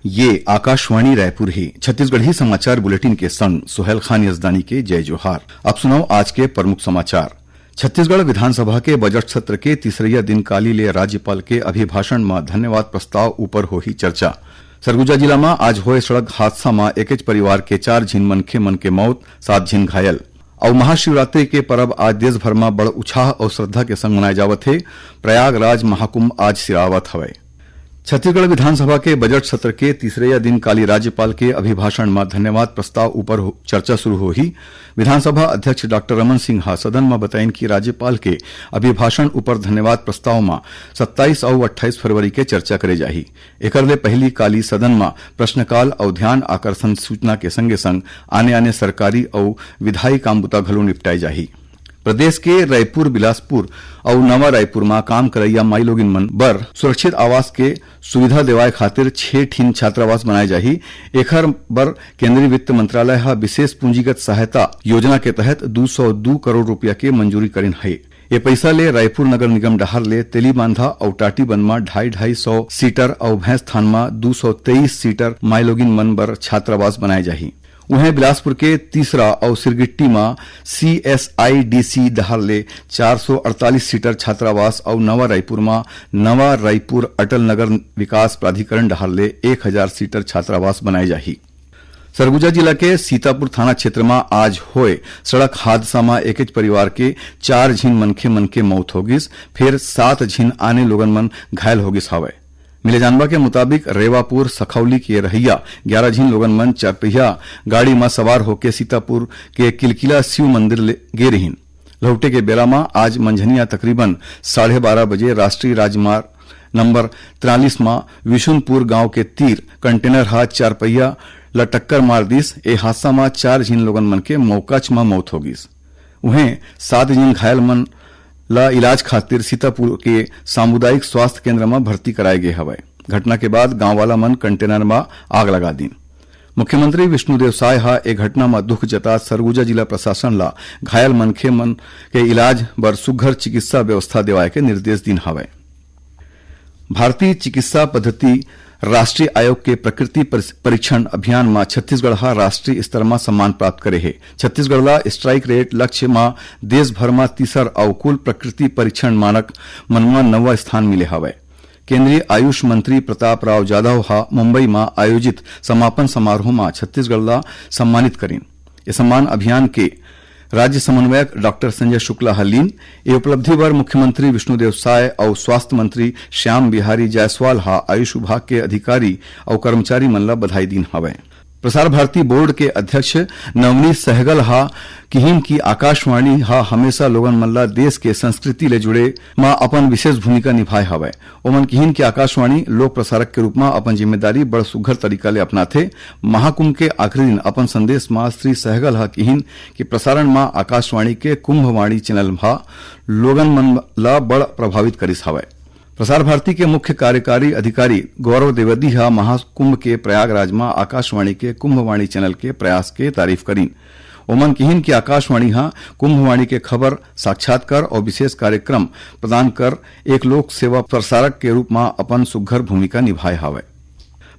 ये आकाशवाणी रायपुर है। छत्तीसगढ़ी समाचार बुलेटिन के संग सुहेल खान यजदानी के जय जोहार। अब सुनाओ आज के प्रमुख समाचार। छत्तीसगढ़ विधानसभा के बजट सत्र के तीसरे दिन काली ले राज्यपाल के अभिभाषण में धन्यवाद प्रस्ताव ऊपर हो ही चर्चा। सरगुजा जिला में आज होए सड़क हादसा में एक परिवार के 4 झिन मनखे मन के मौत, 7 झिन घायल। और महाशिवरात्रि के पर्व आज देश भर में बड़ उत्साह और श्रद्धा के संग मनाए जावत है। प्रयागराज महाकुंभ आज सिरावत हवे। छत्तीसगढ़ विधानसभा के बजट सत्र के तीसरे दिन काली राज्यपाल के अभिभाषण में धन्यवाद प्रस्ताव ऊपर चर्चा शुरू हो ही। विधानसभा अध्यक्ष डॉ रमन सिंह सदन में बताइन कि राज्यपाल के अभिभाषण ऊपर धन्यवाद प्रस्ताव में 27 और 28 फरवरी के चर्चा करे जाही। एकर ले पहली काली सदन में प्रश्नकाल और ध्यान आकर्षण सूचना के संगे संग आने सरकारी और विधायी काम बुता घलो निपटाई जाही। प्रदेश के रायपुर, बिलासपुर और नवा रायपुर में काम करैया माई लोगिन मन बर सुरक्षित आवास के सुविधा देवाए खातिर 6 ठीन छात्रावास बनाए जाही। एखर बर केंद्रीय वित्त मंत्रालय हा विशेष पूंजीगत सहायता योजना के तहत 202 करोड़ रुपया के मंजूरी करिन है। ये पैसा ले रायपुर नगर निगम डहर ले तेलीबांधा और टाटीबंध में 250 सीटर और भैंसथान में 223 सीटर माई लोगिन मन बर छात्रावास बनाए जाही। वहीं बिलासपुर के तीसरा और सिरगिट्टी में CSIDC डहर ले 448 सीटर छात्रावास और नवा रायपुर में नवा रायपुर अटल नगर विकास प्राधिकरण डहर ले 1000 सीटर छात्रावास बनाए जाही। सरगुजा जिला के सीतापुर थाना क्षेत्र में आज होए सड़क हादसा में एक परिवार के 4 झिन मनखे के मौत हो गिस, फिर 7 झिन आने लोगन मन घायल हो गिस हवे। मिले जानवा के मुताबिक रेवापुर सखौली के रहिया 11 झिन लोगन मन चारपहिया गाड़ी में सवार होकर सीतापुर के किलकिला शिव मंदिर गे रहीन। लौटे के बेला में आज मंझनिया तकरीबन 12:30 बजे राष्ट्रीय राजमार्ग नंबर 43 में विशुनपुर गांव के तीर कंटेनर हाथ चारपहिया ल टक्कर मार दिस। ए हादसा में 4 झिन लोगन मन के मौकाच में मौत हो गिस। वहीं 7 झिन घायल मन ला इलाज खातिर सीतापुर के सामुदायिक स्वास्थ्य केंद्र में भर्ती कराए गए हवे। घटना के बाद गांव वाला मन कंटेनर में आग लगा दी। मुख्यमंत्री विष्णुदेव साय हा एक घटना में दुख जता सरगुजा जिला प्रशासन ला घायल मनखे मन के इलाज बर सुघ्घर चिकित्सा व्यवस्था देवाए के निर्देश दिन हवे। भारतीय चिकित्सा पद्धति राष्ट्रीय आयोग के प्रकृति परीक्षण अभियान में छत्तीसगढ़ हा राष्ट्रीय स्तर में सम्मान प्राप्त करे है। छत्तीसगढ़ ला स्ट्राइक रेट लक्ष्य में देश भर में तीसर और कुल प्रकृति परीक्षण मानक मन में 9वां स्थान मिले हवे। केंद्रीय आयुष मंत्री प्रताप राव जाधव हा मुंबई में आयोजित समापन समारोह में छत्तीसगढ़ ला सम्मानित करीन। ये सम्मान अभियान के राज्य समन्वयक डॉ संजय शुक्ला हलीन। ये उपलब्धि पर मुख्यमंत्री विष्णुदेव साय और स्वास्थ्य मंत्री श्याम बिहारी जायसवाल हा आयुष विभाग के अधिकारी और कर्मचारी मन ला बधाई दीन हवे। प्रसार भारती बोर्ड के अध्यक्ष नवनीत सहगल हा किहिन की आकाशवाणी हा हमेशा लोगन मन ला देश के संस्कृति ले जुड़े में अपन विशेष भूमिका निभाए हवे। ओमन किहिन की आकाशवाणी लोक प्रसारक के रूप में अपन जिम्मेदारी बड़ सुघ्घर तरीका ले अपनाथे। महाकुंभ के आखिरी दिन अपन संदेश में श्री सहगल हा किहिन की प्रसारण में आकाशवाणी के कुंभवाणी चैनल भा लोगन मन ला बड़ प्रभावित करिस हवे। प्रसार भारती के मुख्य कार्यकारी अधिकारी गौरव द्विवेदी हा महाकुंभ के प्रयागराज में आकाशवाणी के कुंभवाणी चैनल के प्रयास के तारीफ करीन। ओमन किहिन की आकाशवाणी हा कुंभवाणी के खबर, साक्षात्कार और विशेष कार्यक्रम प्रदान कर एक लोक सेवा प्रसारक के रूप में अपन सुघ्घर भूमिका निभाए हवे।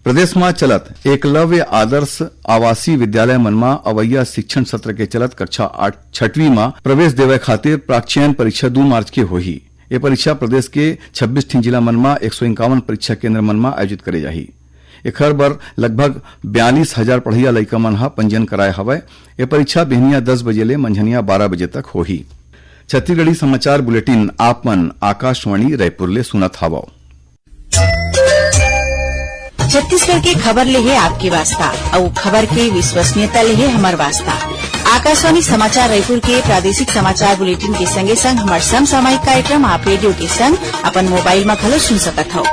प्रदेश में चलत एकलव्य आदर्श आवासीय विद्यालय मन में अवैया शिक्षण सत्र के चलत कक्षा 6वीं में प्रवेश देवे खातिर प्राकचयन परीक्षा 2 मार्च के होही। ये परीक्षा प्रदेश के 26 ठीन जिला मन में 151 परीक्षा केंद्र मन में आयोजित करे जाही। एखर बर लगभग 42,000 पढ़िया लइका मन हा पंजीयन कराए हवे। ये परीक्षा बिहनिया 10 बजे ले मंझनिया 12 बजे तक होही। छत्तीसगढ़ी समाचार बुलेटिन आप मन आकाशवाणी रायपुर ले सुनत हवो। छत्तीसगढ़ के खबर ले है आपके वास्ता और खबर के विश्वसनीयता ले है हमार वास्ता। आकाशवाणी समाचार रायपुर के प्रादेशिक समाचार बुलेटिन के संगे संग हमार समसामयिक कार्यक्रम आप रेडियो के संग अपन मोबाइल में घलो सुन सकत हो।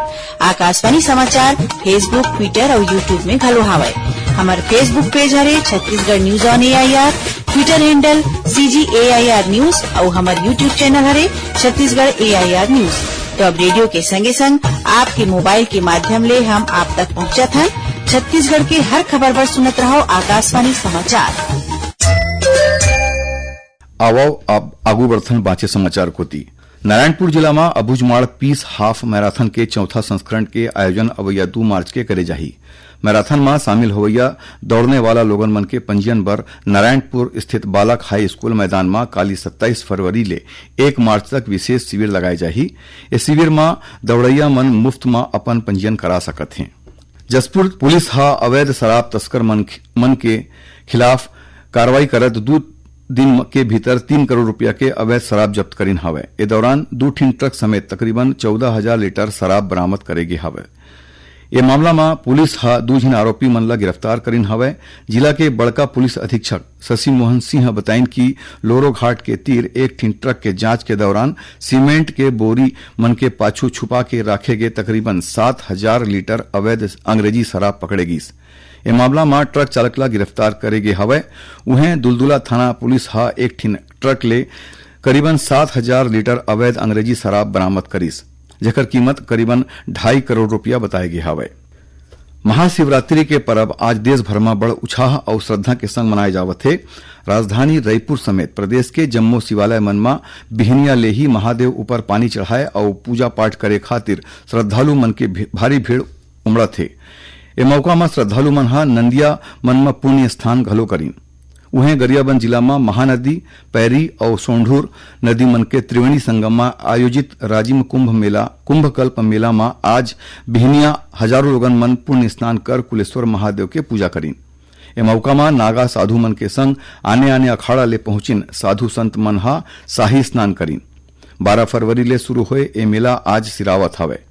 आकाशवाणी समाचार फेसबुक, ट्विटर और यूट्यूब में घलो हावय। हमार फेसबुक पेज हरे Chhattisgarh news on AIR, Twitter handle CGAIR news और हमार यूट्यूब चैनल हरे छत्तीसगढ़ AIR न्यूज। तो अब रेडियो के संगे संग आपके मोबाइल के माध्यम ले हम आप तक पहुंचत हैं। छत्तीसगढ़ के हर खबर पर सुनत रहो आकाशवाणी समाचार। आओ अब आगू बढ़थन बाँचे समाचार कोती। नारायणपुर जिला में अबुझमाड़ पीस हाफ मैराथन के चौथा संस्करण के आयोजन अवैया 2 मार्च के करे जाही। मैराथन में शामिल होवैया दौड़ने वाला लोगन मन के पंजीयन बर नारायणपुर स्थित बालक हाई स्कूल मैदान में काली 27 फरवरी ले 1 मार्च तक विशेष शिविर लगाए जाही। इस शिविर में दौड़ैया मन मुफ्त में अपन पंजीयन करा सकत हैं। जसपुर पुलिस हा अवैध शराब तस्कर मन के खिलाफ कार्रवाई करत 2 दिन के भीतर 3 करोड़ रुपया के अवैध शराब जब्त करीन हवे। ए दौरान 2 ठीन ट्रक समेत तकरीबन 14,000 लीटर शराब बरामद करेगे हवे। ये मामला में पुलिस हा 2 झीन आरोपी मन ला गिरफ्तार करीन हवे। जिला के बड़का पुलिस अधीक्षक शशि मोहन सिंह बताइन कि लोरो घाट के तीर 1 ठीन ट्रक के जांच के दौरान सीमेंट के बोरी मन के पाछू छुपा के राखे गए तकरीबन 7,000 लीटर अवैध अंग्रेजी शराब पकड़े गिस। ये मामला में ट्रक चालक ला गिरफ्तार करेगे हवे। उहें दुलदुला थाना पुलिस हा 1 ठीन ट्रक ले करीबन 7,000 लीटर अवैध अंग्रेजी शराब बरामद करीस, जेकर कीमत करीबन 2.5 करोड़ रुपया बताए गए हवे। महाशिवरात्रि के पर्व आज देश भर में बड़ उत्साह और श्रद्धा के संग मनाए जावत है। राजधानी रायपुर समेत प्रदेश के जम्मो शिवालय मन में बिहनिया ले ही महादेव ऊपर पानी चढ़ाए और पूजा पाठ करे खातिर श्रद्धालु मन के भारी भीड़ उमड़त है। ए मौका में श्रद्धालु मन हा नंदिया मन में पुण्य स्नान घलो करीन। उहें गरियाबंद जिला में महानदी, पैरी और सोंढूर नदी मन के त्रिवेणी संगम में आयोजित राजिम कुंभकल्प मेला में आज बिहनिया हजारों लोगन मन पुण्य स्नान कर कुलेश्वर महादेव के पूजा करीन। ए मौका में नागा साधु मन के संग आने अखाड़ा ले पहुंचिन साधु संत मन हा शाही स्नान करीन। 12 फरवरी ले शुरू हुए ए मेला आज सिरावत हवे।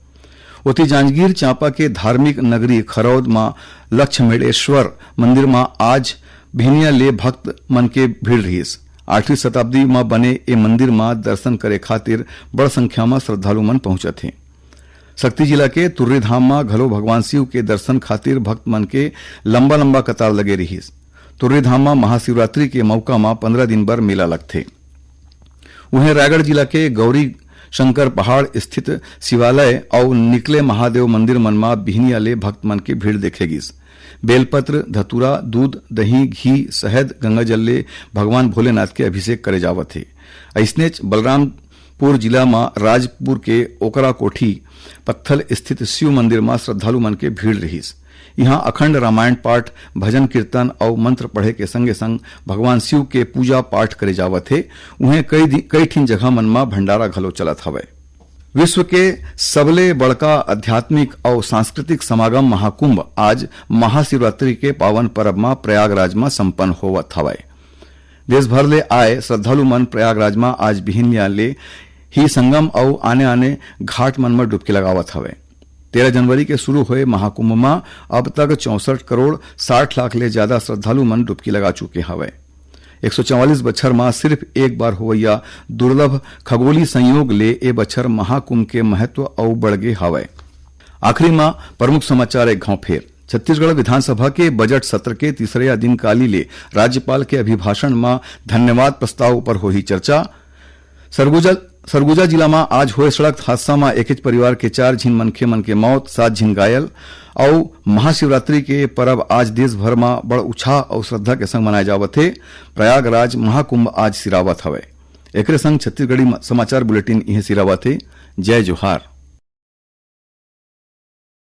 ओती जांजगीर चांपा के धार्मिक नगरी खरौद में लक्ष्मेश्वर मंदिर में आज भिनिया ले भक्त मन के भीड़ रहीस। 8वीं शताब्दी में बने ए मंदिर में दर्शन करे खातिर बड़ संख्या में श्रद्धालु मन पहुंचत हैं। शक्ति जिला के तुर्री धाम में घलो भगवान शिव के दर्शन खातिर भक्त मन के लंबा कतार लगे रहीस। तुर्री धाम में महाशिवरात्रि के मौका में 15 दिन बर मेला लगथे। वहीं रायगढ़ जिला के गौरी शंकर पहाड़ स्थित शिवालय और निकले महादेव मंदिर मन में बिहनिया ले भक्त मन के भीड़ देखेगिस। बेलपत्र, धतूरा, दूध, दही, घी, शहद, गंगाजल ले भगवान भोलेनाथ के अभिषेक करे जावत है। ऐसनेच बलरामपुर जिला में राजपुर के ओकरा कोठी पत्थल स्थित शिव मंदिर में श्रद्धालु मन के भीड़ रहीस। यहाँ अखंड रामायण पाठ, भजन कीर्तन और मंत्र पढ़े के संगे संग भगवान शिव के पूजा पाठ करे जावत है। उन्हें कई ठीन जगह मन में भंडारा घलो चलत हवे। विश्व के सबले बड़का आध्यात्मिक और सांस्कृतिक समागम महाकुंभ आज महाशिवरात्रि के पावन पर्व में प्रयागराज में संपन्न होवत हवे। देश भर ले आए श्रद्धालु मन प्रयागराज में आज बिहनिया ले ही संगम और आने घाट मन में डुबकी लगावत हवे। 13 जनवरी के शुरू हुए महाकुंभ में अब तक 64 करोड़ 60 लाख ले ज्यादा श्रद्धालु मन डुबकी लगा चुके हवे। 144 बछर में सिर्फ एक बार होवैया दुर्लभ खगोली संयोग ले ए बछर महाकुंभ के महत्व और बढ़ गे हवे। आखिरी में प्रमुख समाचार एक घाव फेर। छत्तीसगढ़ विधानसभा के बजट सत्र के तीसरे दिन काली ले राज्यपाल के अभिभाषण में धन्यवाद प्रस्ताव पर हो ही चर्चा। सरगुजा जिला में आज हुए सड़क हादसा में एक परिवार के 4 झीन मनखे मन के मौत, 7 झीन घायल। और महाशिवरात्रि के पर्व आज देश भर में बड़ उत्साह और श्रद्धा के संग मनाए जावत है। प्रयागराज महाकुंभ आज सिरावत हवे। एकरे संग छत्तीसगढ़ी समाचार बुलेटिन इहे सिरावत है। जय जोहार।